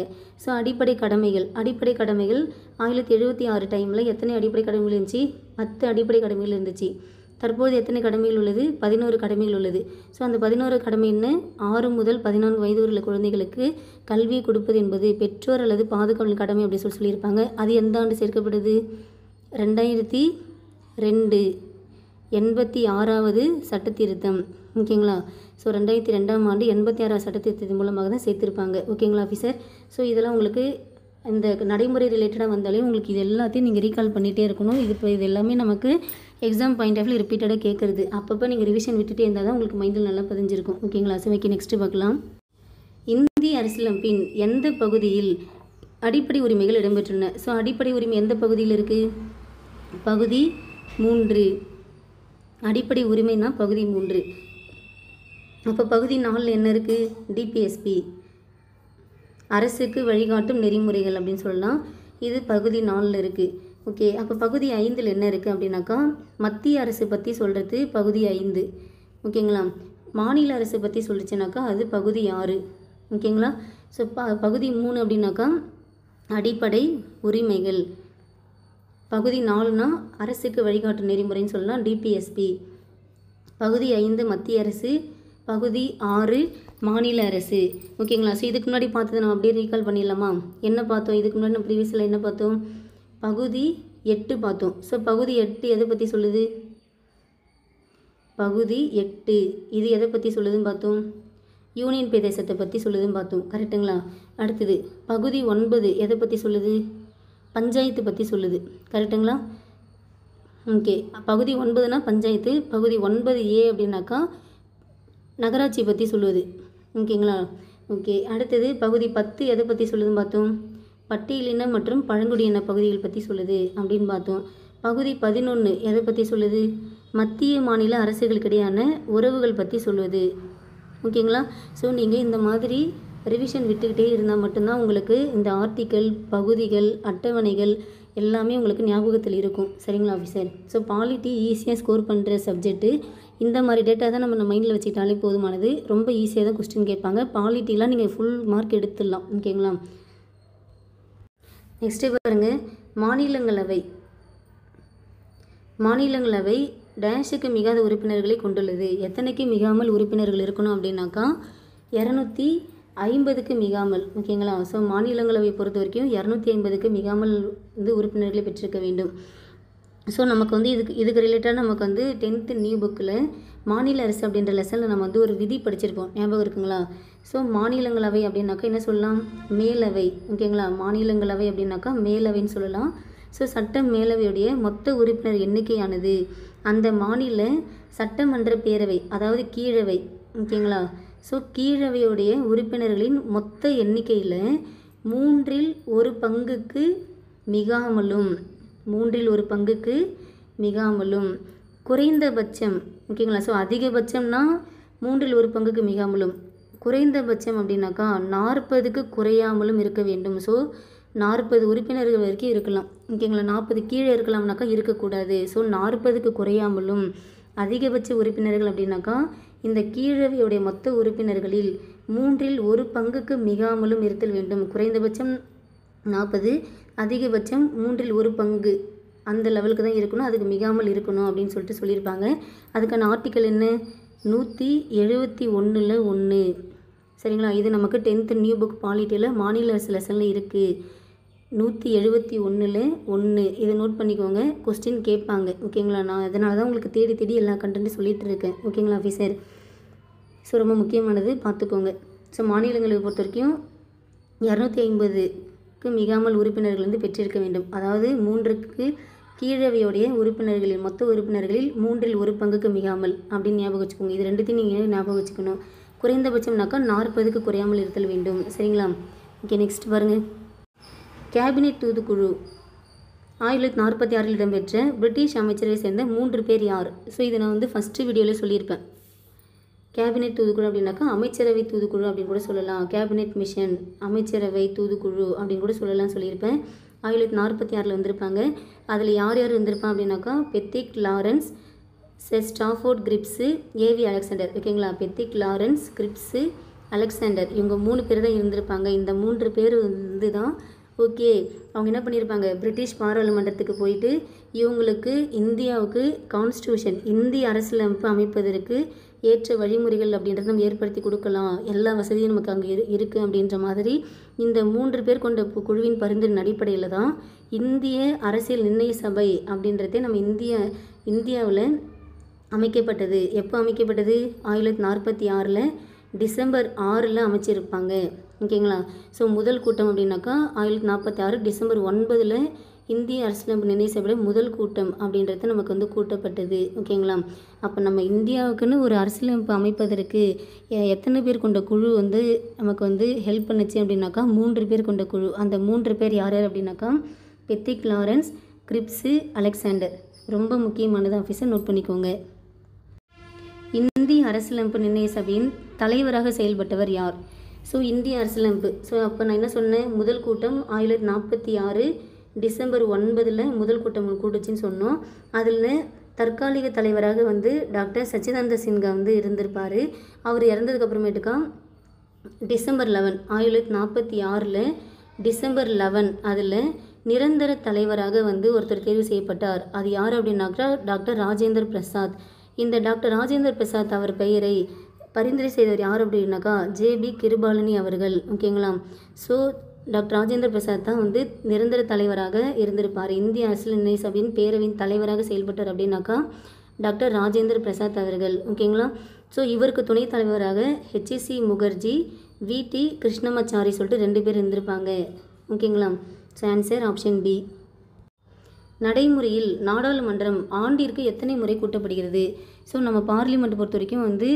ஸோ அடிப்படை கடமைகள் 1976 டைமில் எத்தனை அடிப்படை கடமைகள் இருந்துச்சு? 10 அடிப்படை கடமைகள் இருந்துச்சு. தற்போது எத்தனை கடமைகள் உள்ளது? 11 கடமைகள் உள்ளது. ஸோ அந்த 11 கடமை என்ன? 6 முதல் 14 வயது உள்ள குழந்தைகளுக்கு கல்வியை கொடுப்பது என்பது பெற்றோர் அல்லது பாதுகாவலின் கடமை அப்படி சொல்லியிருப்பாங்க. அது எந்த ஆண்டு சேர்க்கப்படுது? 2002 86வது சட்டத்திருத்தம். ஓகேங்களா? ஸோ 2002ஆம் ஆண்டு 86வது சட்டத்திருத்தத்தின் மூலமாக தான் சேர்த்துருப்பாங்க. ஓகேங்களா ஆஃபீஸர்? ஸோ இதெல்லாம் உங்களுக்கு இந்த நடைமுறை ரிலேட்டடாக வந்தாலே உங்களுக்கு இது எல்லாத்தையும் நீங்கள் ரீகால் பண்ணிகிட்டே இருக்கணும். இது எல்லாமே நமக்கு எக்ஸாம் பாயிண்ட் ஆஃப் வியூ ரிப்பீட்டடாக கேட்குறது. அப்பப்போ நீங்கள் ரிவிஷன் விட்டுட்டே இருந்தால் தான் உங்களுக்கு மைண்டில் நல்லா பதிஞ்சிருக்கும். ஓகேங்களா? ஸோ ஓகே, நெக்ஸ்ட்டு பார்க்கலாம். இந்திய அரசியலமைப்பின் எந்த பகுதியில் அடிப்படை உரிமைகள் இடம்பெற்றுள்ளன? ஸோ அடிப்படை உரிமை எந்த பகுதியில் இருக்குது? பகுதி 3. அடிப்படை உரிமைனா பகுதி 3. அப்போ பகுதி 4 என்ன இருக்குது? டிபிஎஸ்பி, அரசுக்கு வழிகாட்டும் நெறிமுறைகள் அப்படின்னு சொல்லலாம். இது பகுதி 4 இருக்குது. ஓகே. அப்போ பகுதி 5 என்ன இருக்குது அப்படின்னாக்கா மத்திய அரசு பற்றி சொல்கிறது பகுதி 5. ஓகேங்களா? மாநில அரசு பற்றி சொல்லிச்சுனாக்கா அது பகுதி 6. ஓகேங்களா? ஸோ பகுதி 3 அப்படின்னாக்கா அடிப்படை உரிமைகள். பகுதி 4னா அரசுக்கு வழிகாட்டும் நெறிமுறைன்னு சொல்லலாம், டிபிஎஸ்பி. பகுதி 5 மத்திய அரசு, பகுதி 6 மாநில அரசு. ஓகேங்களா? ஸோ இதுக்கு முன்னாடி பார்த்ததை நம்ம அப்படியே ரீகால் பண்ணிடலாமா? என்ன பார்த்தோம் இதுக்கு முன்னாடி? நம்ம ப்ரீவியஸில் என்ன பார்த்தோம்? பகுதி 8 பார்த்தோம். ஸோ பகுதி 8 எதை பற்றி சொல்லுது? பகுதி 8 இது எதை பற்றி சொல்லுதுன்னு பார்த்தோம்? யூனியன் பிரதேசத்தை பற்றி சொல்லுதுன்னு பார்த்தோம். கரெக்டுங்களா? அடுத்தது பகுதி 9 எதை பற்றி சொல்லுது? பஞ்சாயத்து பற்றி சொல்லுது. கரெக்டுங்களா? ஓகே. பகுதி 9னா பஞ்சாயத்து. பகுதி 9A அப்படின்னாக்கா நகராட்சி பற்றி சொல்லுவது. ஓகேங்களா? ஓகே. அடுத்தது பகுதி 10 எதை பற்றி சொல்லுதுன்னு பார்த்தோம்? பட்டியலின மற்றும் பழங்குடியின பகுதிகள் பற்றி சொல்லுது அப்படின்னு பார்த்தோம். பகுதி 11 எதை பற்றி சொல்லுது? மத்திய மாநில அரசுகளுக்கிடையான உறவுகள் பற்றி சொல்லுவது. ஓகேங்களா? ஸோ நீங்கள் இந்த மாதிரி ரிவிஷன் விட்டுக்கிட்டே இருந்தால் மட்டும்தான் உங்களுக்கு இந்த ஆர்டிக்கல், பகுதிகள், அட்டவணைகள் எல்லாமே உங்களுக்கு ஞாபகத்தில் இருக்கும். சரிங்களா ஆஃபீஸர்? ஸோ பாலிட்டி ஈஸியாக ஸ்கோர் பண்ணுற சப்ஜெக்ட்டு. இந்த மாதிரி டேட்டா தான் நம்ம மைண்டில் வச்சுக்கிட்டாலே போதுமானது. ரொம்ப ஈஸியாக தான் கொஸ்டின் கேட்பாங்க. பாலிட்டிலாம் நீங்கள் ஃபுல் மார்க் எடுத்துடலாம். ஓகேங்களா? நெக்ஸ்ட்டு பாருங்கள். மாநிலங்களவை டேஷுக்கு மிகாத உறுப்பினர்களை கொண்டுள்ளது. எத்தனைக்கு மிகாமல் உறுப்பினர்கள் இருக்கணும் அப்படின்னாக்கா 250க்கு மிகாமல். ஓகேங்களா? ஸோ மாநிலங்களவை பொறுத்த வரைக்கும் 250க்கு மிகாமல் வந்து உறுப்பினர்களை பெற்றிருக்க வேண்டும். ஸோ நமக்கு வந்து இதுக்கு ரிலேட்டடாக நமக்கு வந்து 10th நியூ புக்கில் மாநில அரசு அப்படின்ற லெசனில் நம்ம வந்து ஒரு விதி படிச்சிருப்போம். ஞாபகம் இருக்குங்களா? ஸோ மாநிலங்களவை அப்படின்னாக்கா என்ன சொல்லலாம்? மேலவை. ஓகேங்களா? மாநிலங்களவை அப்படின்னாக்கா மேலவைன்னு சொல்லலாம். ஸோ சட்ட மேலவையுடைய மொத்த உறுப்பினர் எண்ணிக்கையானது அந்த மாநில சட்டமன்ற பேரவை அதாவது கீழவை ஓகேங்களா. ஸோ கீழவையுடைய உறுப்பினர்களின் மொத்த எண்ணிக்கையில் 1/3 பங்குக்கு மிகாமலும் 1/3 பங்குக்கு மிகாமலும் குறைந்தபட்சம் ஓகேங்களா. ஸோ அதிகபட்சம்னா 1/3 பங்குக்கு மிகாமலும், குறைந்தபட்சம் அப்படின்னாக்கா 40க்கு குறையாமலும் இருக்க வேண்டும். ஸோ 40 உறுப்பினர்கள் வரைக்கும் இருக்கலாம் ஓகேங்களா. 40 கீழே இருக்கலாம்னாக்கா இருக்கக்கூடாது. ஸோ 40க்கு குறையாமலும், அதிகபட்ச உறுப்பினர்கள் அப்படின்னாக்கா இந்த கீழவையுடைய மொத்த உறுப்பினர்களில் 1/3 பங்குக்கு மிகாமலும் இருத்தல் வேண்டும். குறைந்தபட்சம் 40, அதிகபட்சம் 1/3 பங்கு அந்த லெவலுக்கு தான் இருக்கணும், அதுக்கு மிகாமல் இருக்கணும் அப்படின்னு சொல்லிட்டு சொல்லியிருப்பாங்க. அதுக்கான ஆர்டிக்கல் என்ன 171ல் 1 சரிங்களா. இது நமக்கு 10th நியூ புக் பாலிட்டியில் மாநில அரசு லெசனில் இருக்குது. 171ல் 1 இதை நோட் பண்ணிக்கோங்க, கொஸ்டின் கேட்பாங்க ஓகேங்களா. நான் அதனால தான் உங்களுக்கு தேடி தேடி எல்லா கண்டென்ட்டும் சொல்லிகிட்டு இருக்கேன் ஓகேங்களா ஆஃபீஸர். ஸோ ரொம்ப முக்கியமானது பார்த்துக்கோங்க. ஸோ மாநிலங்களை பொறுத்த வரைக்கும் 250க்கு மிகாமல் உறுப்பினர்கள் வந்து பெற்றிருக்க வேண்டும். அதாவது 3க்கு கீழவையுடைய உறுப்பினர்களில் மொத்த உறுப்பினர்களில் 1/3 பங்குக்கு மிகாமல் அப்படின்னு ஞாபகம் வச்சுக்கோங்க. இது ரெண்டுத்தையும் நீங்கள் ஞாபகம் வச்சுக்கணும். குறைந்தபட்சம்னாக்கா 40க்கு குறையாமல் இருத்தல் வேண்டும் சரிங்களா. ஓகே நெக்ஸ்ட் பாருங்கள். கேபினெட் தூதுக்குழு 1946 இடம்பெற்ற பிரிட்டிஷ் அமைச்சரை சேர்ந்த 3 பேர் யார்? ஸோ இதை நான் வந்து ஃபஸ்ட்டு வீடியோவில் சொல்லியிருப்பேன். கேபினெட் தூதுக்குழு அப்படின்னாக்கா அமைச்சரவை தூதுக்குழு அப்படின்னு கூட சொல்லலாம். கேபினெட் மிஷன், அமைச்சரவை தூதுக்குழு அப்படின்னு கூட சொல்லலாம் சொல்லியிருப்பேன். 1946 வந்திருப்பாங்க. அதில் யார் யார் வந்திருப்பான் அப்படின்னாக்கா Pethick Lawrence, Stafford Cripps, AV Alexander ஓகேங்களா. பெத்திக் லாரன்ஸ், கிரிப்ஸு, அலெக்சாண்டர் இவங்க 3 பேர் தான் இருந்திருப்பாங்க. இந்த 3 பேர் வந்து தான் ஓகே அவங்க என்ன பண்ணியிருப்பாங்க, பிரிட்டிஷ் பாராளுமன்றத்துக்கு போயிட்டு இவங்களுக்கு இந்தியாவுக்கு கான்ஸ்டியூஷன் இந்திய அரசியலமைப்பு அமைப்பதற்கு ஏற்ற வழிமுறைகள் அப்படின்றத நம்ம ஏற்படுத்தி கொடுக்கலாம், எல்லா வசதியும் நமக்கு அங்கே இருக்குது அப்படின்ற மாதிரி இந்த 3 பேர் கொண்ட குழுவின் பரிந்துரையின் அடிப்படையில் தான் இந்திய அரசியல் நிர்ணய சபை அப்படின்றதே நம்ம இந்தியாவில் அமைக்கப்பட்டது. எப்போ அமைக்கப்பட்டது? 1946 டிசம்பர் 6 அமைச்சிருப்பாங்க ஓகேங்களா. ஸோ முதல் கூட்டம் அப்படின்னாக்கா 1946 டிசம்பர் 9 இந்திய அரசியலமைப்பு நிர்ணய சபையில் முதல் கூட்டம் அப்படின்றது நமக்கு வந்து கூட்டப்பட்டது ஓகேங்களா. அப்போ நம்ம இந்தியாவுக்குன்னு ஒரு அரசியலமைப்பு அமைப்பதற்கு எத்தனை பேர் கொண்ட குழு வந்து நமக்கு வந்து ஹெல்ப் பண்ணுச்சு அப்படின்னாக்கா 3 பேர் கொண்ட குழு. அந்த 3 பேர் யார் யார் அப்படின்னாக்கா பெத்திக் லாரன்ஸ், கிரிப்ஸு, அலெக்சாண்டர். ரொம்ப முக்கியமானது ஆஃபீஸர் நோட் பண்ணிக்கோங்க. இந்திய அரசியலமைப்பு நிர்ணய சபையின் தலைவராக செயல்பட்டவர் யார்? ஸோ இந்திய அரசியலமைப்பு. ஸோ அப்போ நான் என்ன சொன்னேன், முதல் கூட்டம் 1946 டிசம்பர் 9 முதல் கூட்டம் கூட்டுச்சுன்னு சொன்னோம். அதில் தற்காலிக தலைவராக வந்து டாக்டர் சச்சிதானந்த சின்ஹா வந்து இருந்திருப்பார். அவர் இறந்ததுக்கப்புறமேட்டுக்கா டிசம்பர் 11 1946 டிசம்பர் 11 அதில் நிரந்தர தலைவராக வந்து ஒருத்தர் தேர்வு செய்யப்பட்டார். அது யார் அப்படின்னாக்கா டாக்டர் ராஜேந்திர பிரசாத். இந்த டாக்டர் ராஜேந்திர பிரசாத் அவர் பெயரை பரிந்துரை செய்தவர் யார் அப்படின்னாக்கா ஜேபி கிருபாலினி அவர்கள் ஓகேங்களா. ஸோ டாக்டர் ராஜேந்திர பிரசாத் தான் வந்து நிரந்தர தலைவராக இருந்திருப்பார். இந்திய அரசியல் நிர்ணய சபையின் பேரவையின் தலைவராக செயல்பட்டார் அப்படின்னாக்கா டாக்டர் ராஜேந்திர பிரசாத் அவர்கள் ஓகேங்களா. ஸோ இவருக்கு துணைத் தலைவராக ஹெச்சி முகர்ஜி, விடி கிருஷ்ணமாச்சாரி சொல்லிட்டு 2 பேர் இருந்திருப்பாங்க ஓகேங்களா. So answer option B. நடைமுறையில் நாடாளுமன்றம் ஆண்டிற்கு எத்தனை முறை கூட்டப்படுகிறது? ஸோ நம்ம பார்லிமெண்ட் பொறுத்த வரைக்கும் வந்து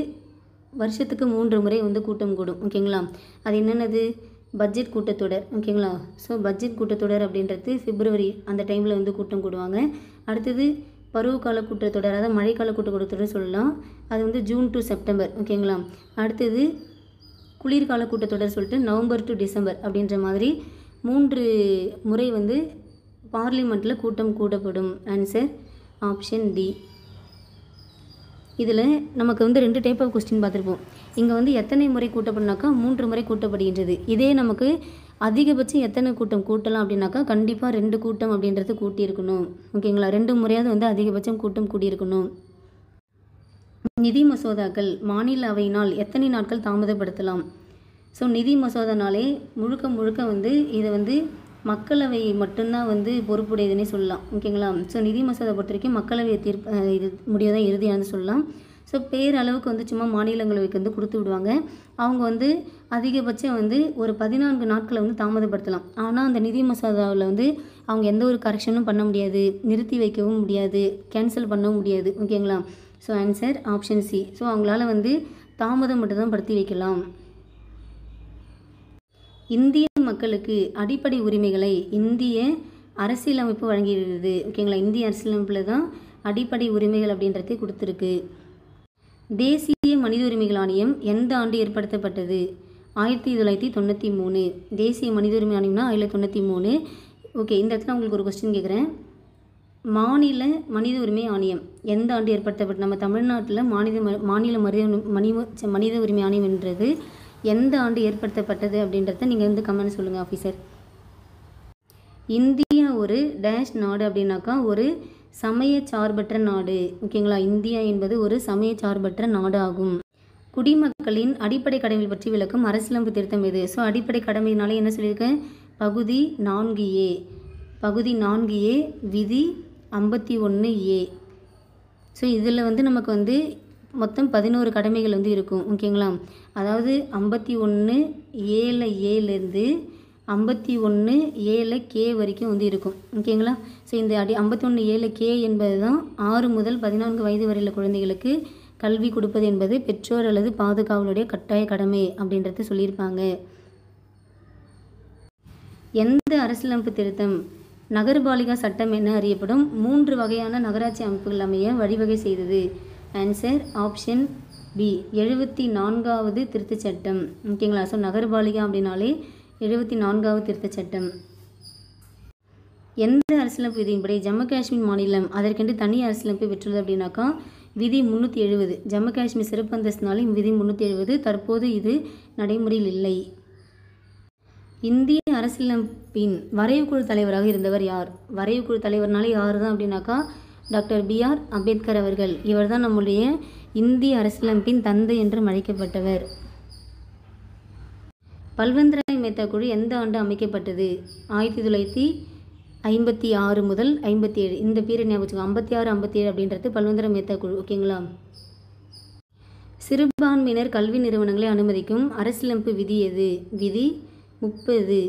வருஷத்துக்கு 3 முறை வந்து கூட்டம் கூடும் ஓகேங்களா. அது என்னென்னது? பட்ஜெட் கூட்டத்தொடர் ஓகேங்களா. ஸோ பட்ஜெட் கூட்டத்தொடர் அப்படின்றது பிப்ரவரி அந்த டைமில் வந்து கூட்டம் கூடுவாங்க. அடுத்தது பருவகால கூட்டத்தொடர், அதாவது மழைக்கால கூட்டத்தொடர் சொல்லலாம், அது வந்து ஜூன் டு செப்டம்பர் ஓகேங்களா. அடுத்தது குளிர்கால கூட்டத்தொடர் சொல்லிட்டு நவம்பர் டு டிசம்பர் அப்படின்ற மாதிரி 3 முறை வந்து பார்லிமெண்ட்டில் கூட்டம் கூடப்படும். Answer option D. இதில் நமக்கு வந்து 2 டைப் ஆஃப் கொஸ்டின் பார்த்துருப்போம். இங்கே வந்து எத்தனை முறை கூட்டப்படுனாக்கா 3 முறை கூட்டப்படுகின்றது. இதே நமக்கு அதிகபட்சம் எத்தனை கூட்டம் கூட்டலாம் அப்படின்னாக்கா கண்டிப்பாக 2 கூட்டம் அப்படின்றது கூட்டியிருக்கணும் ஓகேங்களா. 2 முறையாவது வந்து அதிகபட்சம் கூட்டம் கூட்டியிருக்கணும். நிதி மசோதாக்கள் மாநில அவையினால் எத்தனை நாட்கள் தாமதப்படுத்தலாம்? ஸோ நிதி மசோதானாலே முழுக்க வந்து இதை வந்து மக்களவை மட்டும்தான் வந்து பொறுப்புடையதுன்னே சொல்லலாம் ஓகேங்களா. ஸோ நிதி மசோதா பொறுத்த வரைக்கும் மக்களவை இது முடிவு தான் இறுதியானு சொல்லலாம். ஸோ ஸோ பேரளவுக்கு வந்து சும்மா மாநிலங்களவைக்கு வந்து கொடுத்து விடுவாங்க. அவங்க வந்து அதிகபட்சம் வந்து ஒரு 14 நாட்களை வந்து தாமதப்படுத்தலாம். ஆனால் அந்த நிதி மசோதாவில் வந்து அவங்க எந்த ஒரு கரெக்ஷனும் பண்ண முடியாது, நிறுத்தி வைக்கவும் முடியாது, கேன்சல் பண்ணவும் முடியாது. ஓகேங்களா? So answer option C. So அவங்களால வந்து தாமதம் மட்டும் தான் படுத்தி வைக்கலாம். இந்திய மக்களுக்கு அடிப்படை உரிமைகளை இந்திய அரசியலமைப்பு வழங்கியிருக்கிறது. ஓகேங்களா? இந்திய அரசியலமைப்பில் தான் அடிப்படை உரிமைகள் அப்படின்றதை கொடுத்துருக்கு. தேசிய மனித உரிமைகள் ஆணையம் எந்த ஆண்டு ஏற்படுத்தப்பட்டது? 1993. தேசிய மனித உரிமை ஆணையம்னா 1993. ஓகே, இந்த இடத்துல உங்களுக்கு ஒரு கொஸ்டின் கேட்குறேன். மாநில மனித உரிமை ஆணையம் எந்த ஆண்டு ஏற்படுத்தப்பட்டது? நம்ம தமிழ்நாட்டில் மாநில மனித உரிமை ஆணையம்ன்றது எந்த ஆண்டு ஏற்படுத்தப்பட்டது அப்படின்றத நீங்கள் வந்து கமெண்ட் சொல்லுங்கள் ஆஃபீஸர். இந்தியா ஒரு டேஷ் நாடு அப்படின்னாக்கா ஒரு சமய சார்பற்ற நாடு. ஓகேங்களா? இந்தியா என்பது ஒரு சமய சார்பற்ற நாடு ஆகும். குடிமக்களின் அடிப்படை கடமை பற்றி விளக்கும் அரசியலமைப்பு திருத்தம் எது? ஸோ அடிப்படை கடமையினாலே என்ன சொல்லியிருக்கேன்? பகுதி 4A. பகுதி 4A விதி 51A. ஸோ இதில் வந்து நமக்கு வந்து மொத்தம் 11 கடமைகள் வந்து இருக்கும். ஓகேங்களா? அதாவது 51A இருந்து 51A வரைக்கும் வந்து இருக்கும். ஓகேங்களா? ஸோ இந்த 51A என்பது தான் 6 முதல் 14 வயது வரையுள்ள குழந்தைகளுக்கு கல்வி கொடுப்பது என்பது பெற்றோர் அல்லது பாதுகாவலுடைய கட்டாய கடமை அப்படின்றத சொல்லியிருப்பாங்க. எந்த அரசியலமைப்பு திருத்தம் நகர்பாலிகா சட்டம் என அறியப்படும் 3 வகையான நகராட்சி அமைப்புகள் அமைய வழிவகை செய்தது? ஆன்சர் ஆப்ஷன் பி, 74வது திருத்தச் சட்டம். ஓகேங்களா? ஸோ நகர்பாலிகா அப்படின்னாலே 74வது திருத்தச் சட்டம். எந்த அரசியலமைப்பு விதியின்படி ஜம்மு காஷ்மீர் மாநிலம் அதற்கென்று தனி அரசியலமைப்பு பெற்றுள்ளது அப்படின்னாக்கா விதி 370. ஜம்மு காஷ்மீர் சிறப்பு அந்தஸ்தினாலே விதி 370. தற்போது இது நடைமுறையில் இல்லை. இந்திய அரசியலமைப்பின் வரைவுக்குழு தலைவராக இருந்தவர் யார்? வரைவுக்குழு தலைவர்னாலே யார் தான் அப்படின்னாக்கா டாக்டர் B.R. அம்பேத்கர் அவர்கள். இவர் தான் நம்முடைய இந்திய அரசியலமைப்பின் தந்தை என்றும் அழைக்கப்பட்டவர். பல்வந்தராய் மேத்தா குழு எந்த ஆண்டு அமைக்கப்பட்டது? 1956 முதல் 57. இந்த பீரியட் ஞாபகம் 56, 57 அப்படின்றது பல்வந்தராய் மேத்தா குழு. ஓகேங்களா? சிறுபான்மையினர் கல்வி நிறுவனங்களை அனுமதிக்கும் அரசியலமைப்பு விதி எது? விதி 30.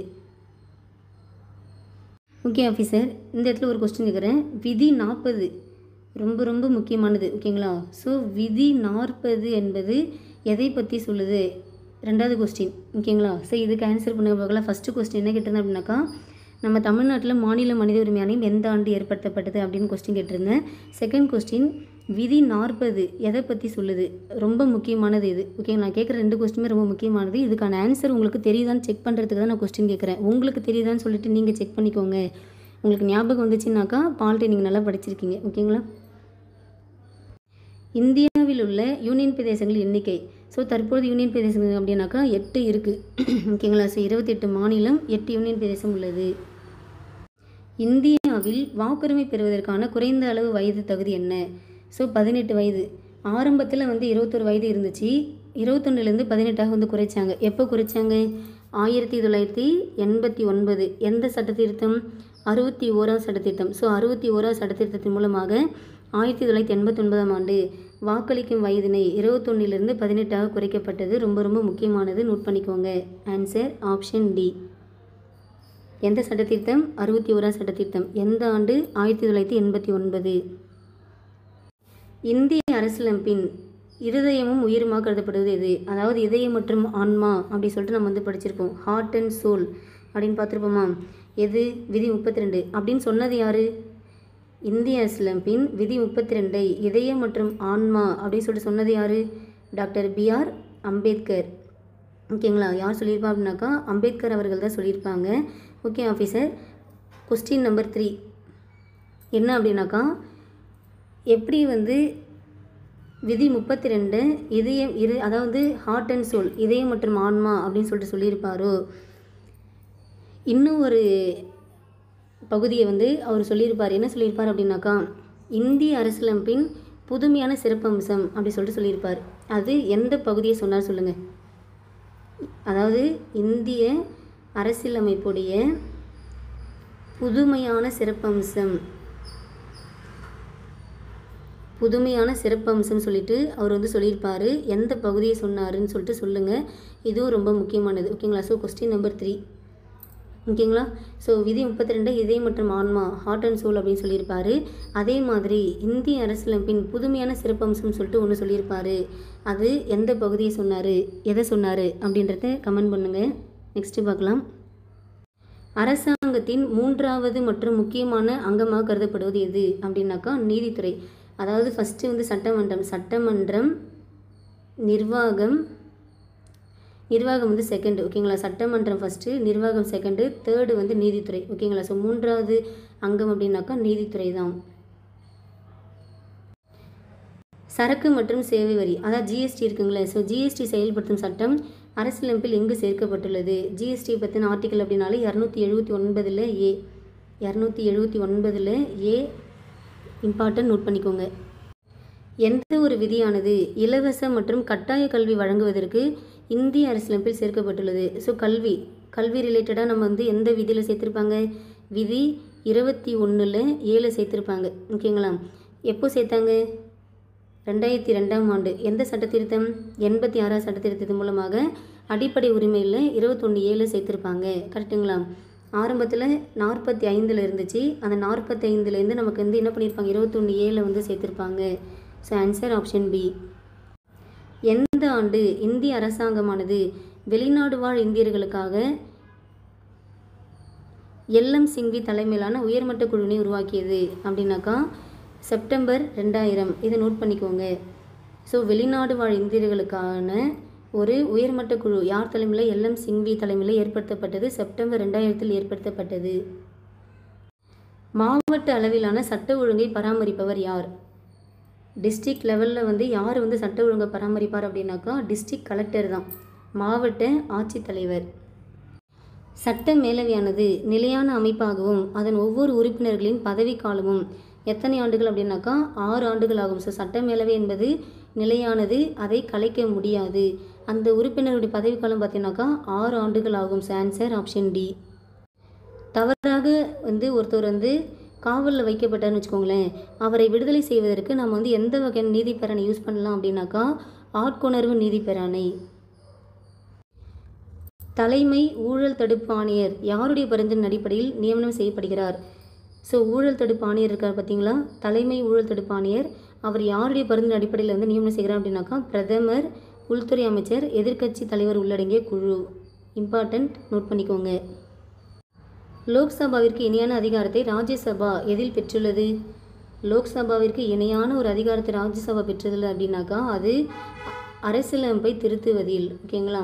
ஓகே ஆஃபீஸர், இந்த இடத்துல ஒரு கொஸ்டின் கேட்குறேன். விதி 40 ரொம்ப ரொம்ப முக்கியமானது. ஓகேங்களா? ஸோ விதி 40 என்பது எதை பற்றி சொல்லுது? 2வது கொஸ்டின். ஓகேங்களா? ஸோ இதுக்கு ஆன்சர் பண்ண பார்க்கலாம். ஃபஸ்ட்டு கொஸ்டின் என்ன கேட்டிருந்தேன் அப்படின்னாக்கா நம்ம தமிழ்நாட்டில் மாநில மனித உரிமை ஆணையம் எந்த ஆண்டு ஏற்படுத்தப்பட்டது அப்படின்னு கொஸ்டின் கேட்டிருந்தேன். செகண்ட் கொஸ்டின் விதி 40 எதை பற்றி சொல்லுது? ரொம்ப முக்கியமானது இது. ஓகே, நான் கேட்குற 2 கொஸ்டினுமே ரொம்ப முக்கியமானது. இதுக்கான ஆன்சர் உங்களுக்கு தெரியுதான்னு செக் பண்ணுறதுக்கு தான் நான் கொஸ்டின் கேட்குறேன். உங்களுக்கு தெரியுதான்னு சொல்லிட்டு நீங்கள் செக் பண்ணிக்கோங்க. உங்களுக்கு ஞாபகம் வந்துச்சுன்னாக்கா பால்ட்டி நீங்கள் நல்லா படிச்சிருக்கீங்க. ஓகேங்களா? இந்தியாவில் உள்ள யூனியன் பிரதேசங்கள் எண்ணிக்கை. ஸோ தற்போது யூனியன் பிரதேசங்கள் அப்படின்னாக்கா 8 இருக்குது. ஓகேங்களா? ஸோ 28 மாநிலம், 8 யூனியன் பிரதேசம் உள்ளது. இந்தியாவில் வாக்குரிமை பெறுவதற்கான குறைந்த அளவு வயது தகுதி என்ன? ஸோ 18 வயது. ஆரம்பத்தில் வந்து 21 வயது இருந்துச்சு. 21லேருந்து 18ஆக வந்து குறைச்சாங்க. எப்போ குறைச்சாங்க? 1989. எந்த சட்டத்திருத்தம்? 61வது சட்டத்திருத்தம். ஸோ 61வது சட்டத்திருத்தத்தின் மூலமாக 1989ஆம் ஆண்டு வாக்களிக்கும் வயதினை 21லிருந்து 18ஆக குறைக்கப்பட்டது. ரொம்ப ரொம்ப முக்கியமானது, நோட் பண்ணிக்கோங்க. Answer option D. எந்த சட்டத்திருத்தம்? 61வது சட்டத்திருத்தம். எந்த ஆண்டு? 1989. இந்திய அரசியலமைப்பின் இருதயமும் உயிருமாக கருதப்படுவது எது? அதாவது இதயம் மற்றும் ஆன்மா அப்படி சொல்லிட்டு நம்ம வந்து படிச்சிருப்போம். ஹார்ட் அண்ட் சோல் அப்படின்னு பார்த்துருப்போமா? எது? விதி 32 அப்படின்னு சொன்னது யார்? இந்திய அரசியலமைப்பின் விதி 32 இதயம் மற்றும் ஆன்மா அப்படின்னு சொல்லிட்டு சொன்னது யார்? Doctor B.R. அம்பேத்கர். ஓகேங்களா? யார் சொல்லியிருப்பா அப்படின்னாக்கா அம்பேத்கர் அவர்கள் தான் சொல்லியிருப்பாங்க. ஓகே ஆஃபீஸர், கொஸ்டின் நம்பர் 3 என்ன அப்படின்னாக்கா எப்படி வந்து விதி 32 இதயம் அதாவது ஹார்ட் அண்ட் சோல் இதயம் மற்றும் ஆன்மா அப்படின்னு சொல்லிட்டு சொல்லியிருப்பாரோ, இன்னும் ஒரு பகுதியை வந்து அவர் சொல்லியிருப்பார். என்ன சொல்லியிருப்பார் அப்படின்னாக்கா இந்திய அரசியலமைப்பின் புதுமையான சிறப்பம்சம் அப்படி சொல்லிட்டு சொல்லியிருப்பார். அது எந்த பகுதியை சொன்னார் சொல்லுங்கள். அதாவது இந்திய அரசியலமைப்புடைய புதுமையான சிறப்பம்சம் புதுமையான சிறப்பம்சம்னு சொல்லிட்டு அவர் வந்து சொல்லியிருப்பார். எந்த பகுதியை சொன்னாருன்னு சொல்லிட்டு சொல்லுங்கள். இதுவும் ரொம்ப முக்கியமானது. ஓகேங்களா? So question number 3. ஓகேங்களா? ஸோ விதி 32 இதயம் மற்றும் ஆன்மா, ஹார்ட் அண்ட் சோல் அப்படின்னு சொல்லியிருப்பார். அதே மாதிரி இந்திய அரசியலமைப்பின் புதுமையான சிறப்பம்சம்னு சொல்லிட்டு ஒன்று சொல்லியிருப்பார். அது எந்த பகுதியை சொன்னார், எதை சொன்னார் அப்படின்றத கமெண்ட் பண்ணுங்கள். நெக்ஸ்ட்டு பார்க்கலாம். அரசாங்கத்தின் 3வது மற்றும் முக்கியமான அங்கமாக கருதப்படுவது எது அப்படின்னாக்கா நீதித்துறை. அதாவது ஃபஸ்ட்டு வந்து சட்டமன்றம், நிர்வாகம் வந்து செகண்டு. ஓகேங்களா? சட்டமன்றம் ஃபஸ்ட்டு, நிர்வாகம் செகண்டு, தேர்டு வந்து நீதித்துறை. ஓகேங்களா? ஸோ 3வது அங்கம் அப்படின்னாக்கா நீதித்துறை தான். சரக்கு மற்றும் சேவை வரி, அதாவது ஜிஎஸ்டி இருக்குங்களே. ஸோ ஜிஎஸ்டி செயல்படுத்தும் சட்டம் அரசியலமைப்பில் எங்கு சேர்க்கப்பட்டுள்ளது? ஜிஎஸ்டி பற்றின ஆர்டிக்கல் அப்படின்னாலே 279 ஏ. 279 ஏ இம்பார்ட்டன்ட், நோட் பண்ணிக்கோங்க. எந்த ஒரு விதியானது இலவச மற்றும் கட்டாய கல்வி வழங்குவதற்கு இந்திய அரசியலமைப்பில் சேர்க்கப்பட்டுள்ளது? ஸோ கல்வி ரிலேட்டடாக நம்ம வந்து எந்த விதியில் சேர்த்துருப்பாங்க? விதி 21(7) சேர்த்துருப்பாங்க. ஓகேங்களா? எப்போ சேர்த்தாங்க? 2002ஆம் ஆண்டு. எந்த சட்டத்திருத்தம்? 86வது சட்டத்திருத்தத்தின் மூலமாக அடிப்படை உரிமையில் 21(7) சேர்த்துருப்பாங்க. கரெக்டுங்களா? ஆரம்பத்தில் 45 இருந்துச்சு. அந்த 45லேருந்து நமக்கு வந்து என்ன பண்ணியிருப்பாங்க? 21(7) வந்து சேர்த்துருப்பாங்க. So answer option B. எந்த ஆண்டு இந்திய அரசாங்கமானது வெளிநாடு வாழ் இந்தியர்களுக்காக எல்எம் சிங்வி தலைமையிலான உயர்மட்ட குழுவினை உருவாக்கியது அப்படின்னாக்கா செப்டம்பர் 2000. இதை நோட் பண்ணிக்கோங்க. ஸோ வெளிநாடு வாழ் இந்தியர்களுக்கான ஒரு உயர்மட்ட குழு யார் தலைமையில்? எல்எம் சிங்வி தலைமையில் ஏற்படுத்தப்பட்டது. செப்டம்பர் 2000 ஏற்படுத்தப்பட்டது. மாவட்ட அளவிலான சட்ட ஒழுங்கை பராமரிப்பவர் யார்? டிஸ்ட்ரிக்ட் லெவலில் வந்து யார் வந்து சட்ட ஒழுங்கை பராமரிப்பார் அப்படின்னாக்கா டிஸ்ட்ரிக்ட் கலெக்டர் தான், மாவட்ட ஆட்சித்தலைவர். சட்ட மேலவையானது நிலையான அமைப்பாகவும் அதன் ஒவ்வொரு உறுப்பினர்களின் பதவிக்காலமும் எத்தனை ஆண்டுகள் அப்படின்னாக்கா 6 ஆண்டுகள் ஆகும். ஸோ சட்ட மேலவை என்பது நிலையானது, அதை கலைக்க முடியாது. அந்த உறுப்பினருடைய பதவிக்காலம் பார்த்தீங்கன்னாக்கா 6 ஆண்டுகள் ஆகும். So answer option D. தவறாக வந்து ஒருத்தர் வந்து காவலில் வைக்கப்பட்டார்னு வச்சுக்கோங்களேன், அவரை விடுதலை செய்வதற்கு நம்ம வந்து எந்த வகையான நீதிப்பேரணை யூஸ் பண்ணலாம் அப்படின்னாக்கா ஆட்கொணர்வு நீதிப்பேரணை. தலைமை ஊழல் தடுப்பு ஆணையர் யாருடைய பரிந்துரையின் அடிப்படையில் நியமனம் செய்யப்படுகிறார்? ஸோ ஊழல் தடுப்பு ஆணையர் இருக்கார் பார்த்தீங்களா, தலைமை ஊழல் தடுப்பு ஆணையர். அவர் யாருடைய பரிந்துரை அடிப்படையில் வந்து நியமனம் செய்கிறார் அப்படின்னாக்கா பிரதமர், உள்துறை அமைச்சர், எதிர்க்கட்சி தலைவர் உள்ளடங்கிய குழு. இம்பார்ட்டன்ட், நோட் பண்ணிக்கோங்க. லோக்சபாவிற்கு இணையான அதிகாரத்தை ராஜ்யசபா எதில் பெற்றுள்ளது? லோக்சபாவிற்கு இணையான ஒரு அதிகாரத்தை ராஜ்யசபா பெற்றுள்ளது அப்படின்னாக்கா அது அரசியலமைப்பை திருத்துவதில். ஓகேங்களா?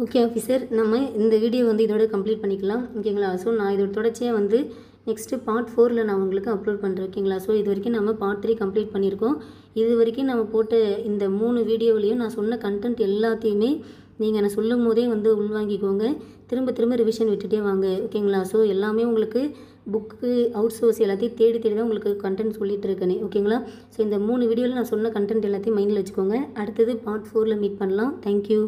ஓகே ஆஃபீஸர், நம்ம இந்த வீடியோ வந்து இதோட கம்ப்ளீட் பண்ணிக்கலாம். ஓகேங்களா? ஸோ நான் இதோட தொடர்ச்சியாக வந்து நெக்ஸ்ட்டு பார்ட் 4ல் நான் உங்களுக்கு அப்லோட் பண்ணுறேன். ஓகேங்களா? ஸோ இது வரைக்கும் நம்ம பார்ட் 3 கம்ப்ளீட் பண்ணியிருக்கோம். இது வரைக்கும் நம்ம போட்ட இந்த 3 வீடியோவிலையும் நான் சொன்ன கண்டென்ட் எல்லாத்தையுமே நீங்கள் நான் சொல்லும் போதே வந்து உள்வாங்கிக்கோங்க. திரும்ப ரிவிஷன் விட்டுட்டே வாங்க. ஓகேங்களா? ஸோ எல்லாமே உங்களுக்கு புக்கு அவுட் சோர்ஸ் எல்லாத்தையும் தேடி தான் உங்களுக்கு கண்டென்ட் சொல்லிட்டு இருக்கேனே. ஓகேங்களா? ஸோ இந்த 3 வீடியோவில் நான் சொன்ன கண்டென்ட் எல்லாத்தையும் மைண்டில் வச்சுக்கோங்க. அடுத்தது பார்ட் 4ல் மீட் பண்ணலாம். தேங்க்யூ.